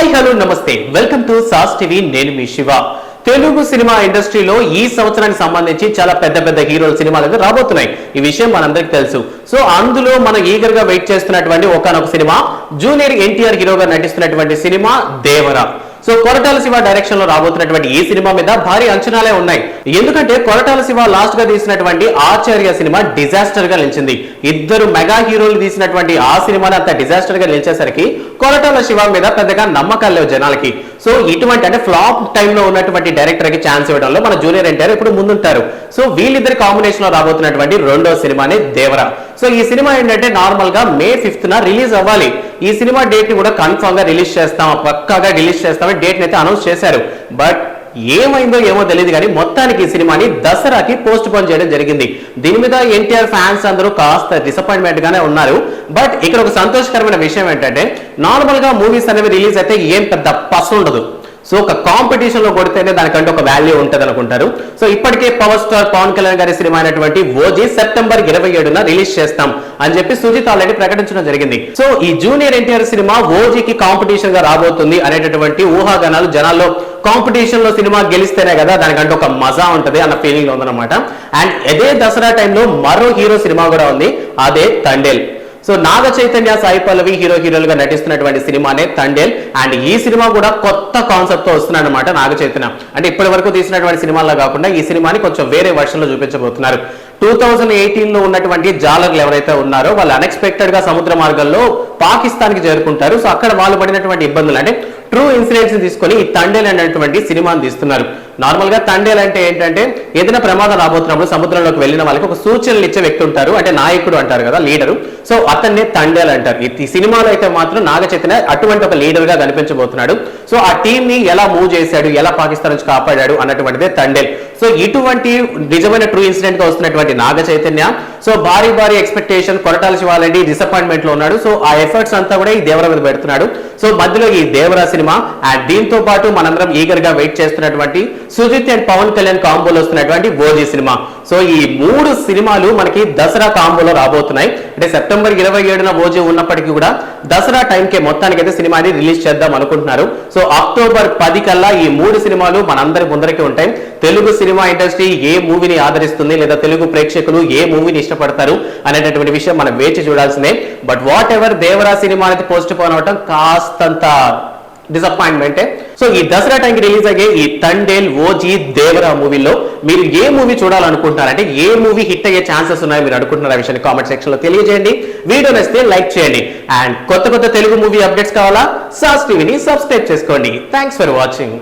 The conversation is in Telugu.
హాయ్ హలో నమస్తే వెల్కమ్ టు సాస్ టీవీ నేను మీ శివ. తెలుగు సినిమా ఇండస్ట్రీలో ఈ సంవత్సరానికి సంబంధించి చాలా పెద్ద పెద్ద హీరోల సినిమాలు రాబోతున్నాయి. ఈ విషయం మనందరికీ తెలుసు. సో అందులో మనం ఈగర్ గా వెయిట్ చేస్తున్నటువంటి ఒకనొక సినిమా జూనియర్ ఎన్టీఆర్ హీరోగా నటిస్తున్నటువంటి cinema Devara. So Koratala Siva direction లో రాబోతున్నటువంటి ఈ సినిమా మీద భారీ అంచనాలే ఉన్నాయి. ఎందుకంటే కొరటాల శివ లాస్ట్ గా తీసినటువంటి ఆచార్య సినిమా డిజాస్టర్ గా నిలిచింది. ఇద్దరు మెగా హీరోలు తీసినటువంటి ఆ సినిమాని అంత డిజాస్టర్ గా నిలిచేసరికి కొరటాల శివ మీద పెద్దగా నమ్మకాలు లేవు జనాలకి. సో ఇటువంటి అంటే ఫ్లాప్ టైంలో ఉన్నటువంటి డైరెక్టర్ కి ఛాన్స్ ఇవ్వడంలో మన జూనియర్ ఎన్టీఆర్ ఇప్పుడు ముందుంటారు. సో వీళ్ళిద్దరి కాంబినేషన్ లో రాబోతున్నటువంటి రెండో సినిమానే దేవరా. సో ఈ సినిమా ఏంటంటే నార్మల్ గా May 5th రిలీజ్ అవ్వాలి. ఈ సినిమా డేట్ ని కూడా కన్ఫర్మ్ గా రిలీజ్ చేస్తాం, పక్కాగా రిలీజ్ చేస్తామని డేట్ ని అయితే అనౌన్స్ చేశారు. బట్ ఏమైందో ఏమో తెలియదు కానీ మొత్తానికి ఈ సినిమాని దసరాకి పోస్ట్ పోన్ చేయడం జరిగింది. దీని మీద ఎన్టీఆర్ ఫ్యాన్స్ అందరూ కాస్త డిసప్పాయింట్మెంట్ గానే ఉన్నారు. బట్ ఇక్కడ ఒక సంతోషకరమైన విషయం ఏంటంటే నార్మల్ గా మూవీస్ అనేవి రిలీజ్ అయితే ఏం పెద్ద పసు ఉండదు. సో ఒక కాంపిటీషన్ లో కొడితేనే దానికంటే ఒక వాల్యూ ఉంటది అనుకుంటారు. సో ఇప్పటికే పవర్ స్టార్ పవన్ కళ్యాణ్ గారి సినిమా అయినటువంటి ఓజీ September 27న రిలీజ్ చేస్తాం అని చెప్పి సుజిత్ ఆల్రెడీ ప్రకటించడం జరిగింది. సో ఈ జూనియర్ ఎన్టీఆర్ సినిమా ఓజీకి కాంపిటీషన్ గా రాబోతుంది అనేటటువంటి ఊహాగానాలు జనాల్లో, కాంపిటీషన్ లో సినిమా గెలిస్తేనే కదా దానికంటే ఒక మజా ఉంటది అన్న ఫీలింగ్ లో ఉందన్నమాట. అండ్ అదే దసరా టైంలో మరో హీరో సినిమా కూడా ఉంది, అదే తండేల్. సో నాగ చైతన్య, సాయి పల్లవి హీరోలుగా నటిస్తున్నటువంటి సినిమానే తండేల్. అండ్ ఈ సినిమా కూడా కొత్త కాన్సెప్ట్ తో వస్తున్నాడు అనమాట నాగ చైతన్య. అంటే ఇప్పటి వరకు తీసినటువంటి సినిమాల్లో కాకుండా ఈ సినిమాని కొంచెం వేరే వర్షన్ లో చూపించబోతున్నారు. 2018లో ఉన్నటువంటి జాలర్లు ఎవరైతే ఉన్నారో వాళ్ళు అన్ఎక్స్పెక్టెడ్ గా సముద్ర మార్గంలో పాకిస్తాన్ కి చేరుకుంటారు. సో అక్కడ వాళ్ళు పడినటువంటి ఇబ్బందులు అంటే ట్రూ ఇన్సిడెంట్స్ తీసుకొని ఈ తండేల్ అనేటువంటి సినిమాని తీస్తున్నారు. నార్మల్ గా తండేల్ అంటే ఏంటంటే ఏదైనా ప్రమాదం రాబోతున్నప్పుడు సముద్రంలోకి వెళ్ళిన వాళ్ళకి ఒక సూచనలు ఇచ్చే వ్యక్తి ఉంటారు, అంటే నాయకుడు అంటారు కదా, లీడరు. సో అతన్నే తండేల్ అంటారు. ఈ సినిమాలో అయితే మాత్రం నాగ చైతన్య అటువంటి ఒక లీడర్ గా కనిపించబోతున్నాడు. సో ఆ టీం ని ఎలా మూవ్ చేశాడు, ఎలా పాకిస్తాన్ నుంచి కాపాడాడు అన్నటువంటిదే తండేల్. సో ఇటువంటి నిజమైన ట్రూ ఇన్సిడెంట్ గా వస్తున్నటువంటి నాగ చైతన్య సో భారీ expectation, Koratala Shiva already disappointment లో ఉన్నాడు. సో ఆ ఎఫర్ట్స్ అంతా కూడా ఈ దేవరా మీద పెడుతున్నాడు. సో మధ్యలో ఈ దేవరా సినిమా అండ్ దీంతో పాటు మనందరం ఈగర్ గా వెయిట్ చేస్తున్నటువంటి సుజిత్ అండ్ పవన్ కళ్యాణ్ కాంబోలో వస్తున్నటువంటి ఓజీ సినిమా. సో ఈ మూడు సినిమాలు మనకి దసరా కాంబోలో రాబోతున్నాయి. అంటే September 27న ఓజీ ఉన్నప్పటికీ కూడా దసరా టైంకే మొత్తానికైతే సినిమాని రిలీజ్ చేద్దాం అనుకుంటున్నారు. సో October 10 కల్లా ఈ మూడు సినిమాలు మనందరి ముందరికి ఉంటాయి. తెలుగు సినిమా ఇండస్ట్రీ ఏ మూవీని ఆదరిస్తుంది లేదా తెలుగు ప్రేక్షకులు ఏ మూవీని ఇష్టపడతారు అనేటటువంటి విషయం మనం వేచి చూడాల్సిందే. But what ever Devara cinema అనేది పోస్ట్ పోన్ అవటం కాస్తంత డిసప్పాయింట్మెంటే. సో ఈ దసరా టైంకి రిలీజ్ అయ్యే ఈ తండేల్, ఓజీ, దేవరా మూవీలో మీరు ఏ మూవీ చూడాలనుకుంటున్నారంటే ఏ మూవీ హిట్ అయ్యే ఛాన్సెస్ ఉన్నాయో మీరు అనుకుంటున్నారు విషయాన్ని కామెంట్ సెక్షన్ లో తెలియజేయండి. వీడియో నచ్చితే లైక్ చేయండి. అండ్ కొత్త తెలుగు మూవీ అప్డేట్స్ కావాలా సాస్ టీవీని సబ్స్క్రైబ్ చేసుకోండి. Thanks for watching.